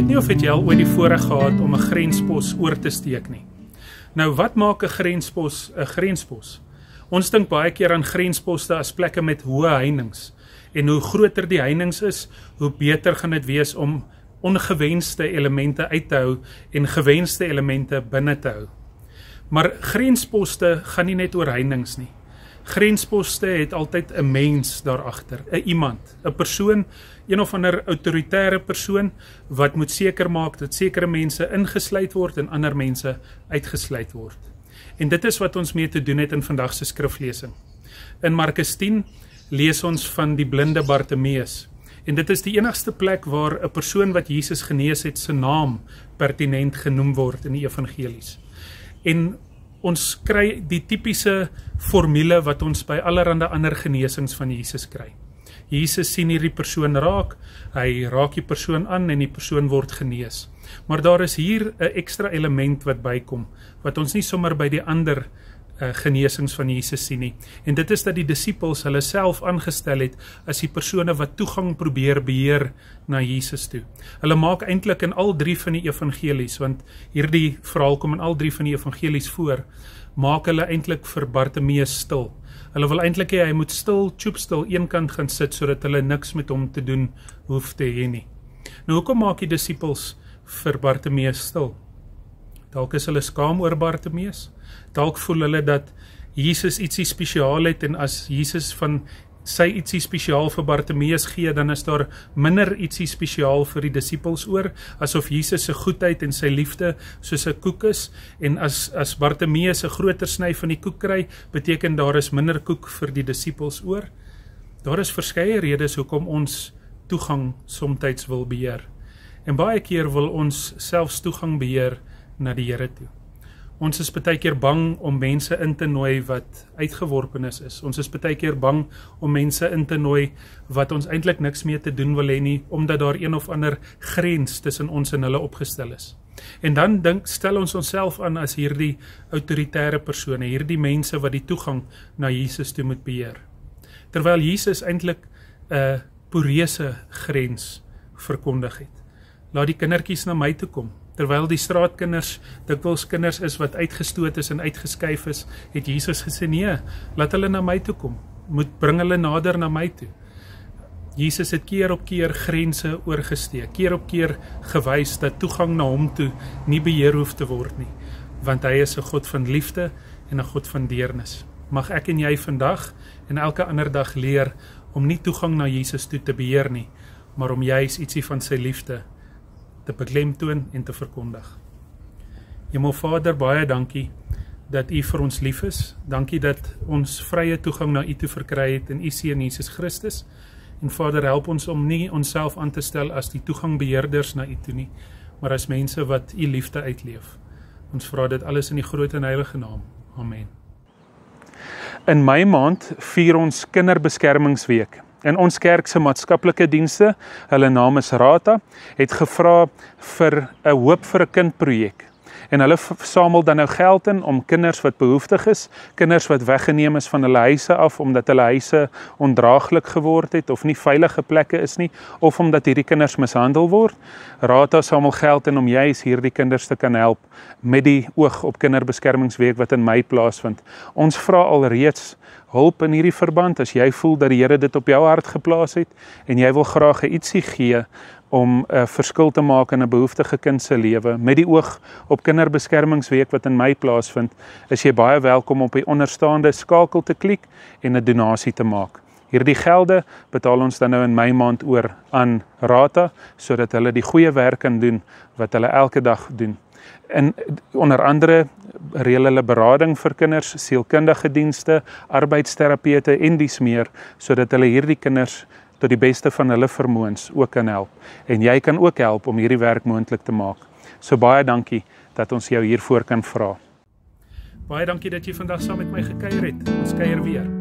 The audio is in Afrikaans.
weet nie of het jy al ooit die voorreg gehad om 'n grenspos oor te steek nie. Nou, wat maak 'n grenspos 'n grenspos? Ons dink baie keer aan grensposte as plekke met hoë heininge. En hoe groter die heininge is, hoe beter gaan dit wees om ongewenste elemente uit te hou en gewenste elemente binne te hou. Maar grensposte gaan nie net oor heininge nie. Grensposte het altyd 'n mens daarachter, 'n iemand, 'n persoon, een of ander autoritaire persoon wat moet seker maak dat sekere mense ingesluit word en ander mense uitgesluit word. En dit is wat ons mee te doen het in vandag se skriflesing. In Markus 10 lees ons van die blinde Bartimeus. En dit is die enigste plek waar 'n persoon wat Jesus genees het, sy naam pertinent genoem word in die evangelies. En ons kry die tipiese formule wat ons by allerhande ander genesings van Jesus kry. Jesus sien hierdie persoon raak, hy raak die persoon aan en die persoon word genees. Maar daar is hier 'n ekstra element wat bykom, wat ons nie sommer by die ander genesings van Jesus sien nie. En dit is dat die disippels hulle self aangestel het as die persone wat toegang probeer beheer na Jesus toe. Hulle maak eintlik in al 3 van die evangelies, want hierdie verhaal kom in al 3 van die evangelies voor, maak hulle eintlik vir Bartimeus stil. Hulle wil eintlik hê hy moet stil, choopstil, eenkant gaan sit, sodat hulle niks met hom te doen hoef te hê nie. Nou, hoekom maak die disippels vir Bartimeus stil? Dalk is hulle skaam oor Bartimeus. Dalk voel hulle dat Jesus ietsie spesiaal het en as Jesus van sy ietsie spesiaal vir Bartimeus gee, dan is daar minder ietsie spesiaal vir die disippels oor, asof Jesus se goedheid en sy liefde soos 'n koek is, en as Bartimeus 'n groter sny van die koek kry, beteken daar is minder koek vir die disippels oor. Daar is verskeie redes hoekom ons toegang somtyds wil beheer. En baie keer wil ons selfs toegang beheer na die Here toe. Ons is baie keer bang om mense in te nooi wat uitgeworpenes is. Ons is baie keer bang om mense in te nooi wat ons eintlik niks mee te doen wil hê nie, omdat daar een of ander grens tussen ons en hulle opgestel is. En dan stel ons onsself aan as hierdie autoritaire persone, hierdie mense wat die toegang na Jesus toe moet beheer. Terwyl Jesus eintlik 'n poreuse grens verkondig het. Laat die kindertjies na my toe kom. Terwyl die straatkinders dikwels kinders is wat uitgestoot is en uitgeskuif is, het Jesus gesê, nee, laat hulle na my toe kom, bring hulle nader na my toe. Jesus het keer op keer grense oorgesteek, keer op keer gewys dat toegang na hom toe nie beheer hoef te word nie, want hy is 'n God van liefde en 'n God van deernis. Mag ek en jy vandag en elke ander dag leer om nie toegang na Jesus toe te beheer nie, maar om juis ietsie van sy liefde te beklemtoon en te verkondig. Hemelvader, baie dankie dat U vir ons lief is. Dankie dat ons vrye toegang na U toe verkry het in U Seun Jesus Christus. En Vader, help ons om nie onsself aan te stel as die toegangbeheerders na U toe nie, maar as mense wat U liefde uitleef. Ons vra dit alles in die groot en heilige naam. Amen. In Mei maand vier ons Kinderbeskermingsweek. En ons kerk se maatskaplike dienste, hulle naam is Rata, het gevra vir 'n Hoop vir 'n Kind projek. En hulle samel dan nou geld in om kinders wat behoeftig is, kinders wat weggeneem is van hulle huise af, omdat hulle huise ondraaglik geword het, of nie veilige plekke is nie, of omdat hierdie kinders mishandel word. Rata samel geld in om juis hierdie kinders te kan help, met die oog op Kinderbeskermingsweek wat in Mei plaasvind. Ons vra alreeds hulp in hierdie verband, as jy voel dat die Here dit op jou hart geplaas het, en jy wil graag ietsie gee, om 'n verskil te maak in 'n behoeftige kind se lewe, met die oog op Kinderbeskermingsweek wat in Mei plaasvind, is jy baie welkom op die onderstaande skakel te klik en 'n donasie te maak. Hierdie gelde betaal ons dan nou in Mei maand oor aan Rata, sodat hulle die goeie werk kan doen wat hulle elke dag doen. En onder andere reël hulle berading vir kinders, sielkundige dienste, arbeidsterapeute en dies meer, sodat hulle hierdie kinders tot die beste van hulle vermoëns ook kan help. En jy kan ook help om hierdie werk moontlik te maak. So baie dankie dat ons jou hiervoor kan vra. Baie dankie dat jy vandag saam met my gekuier het. Ons kuier weer.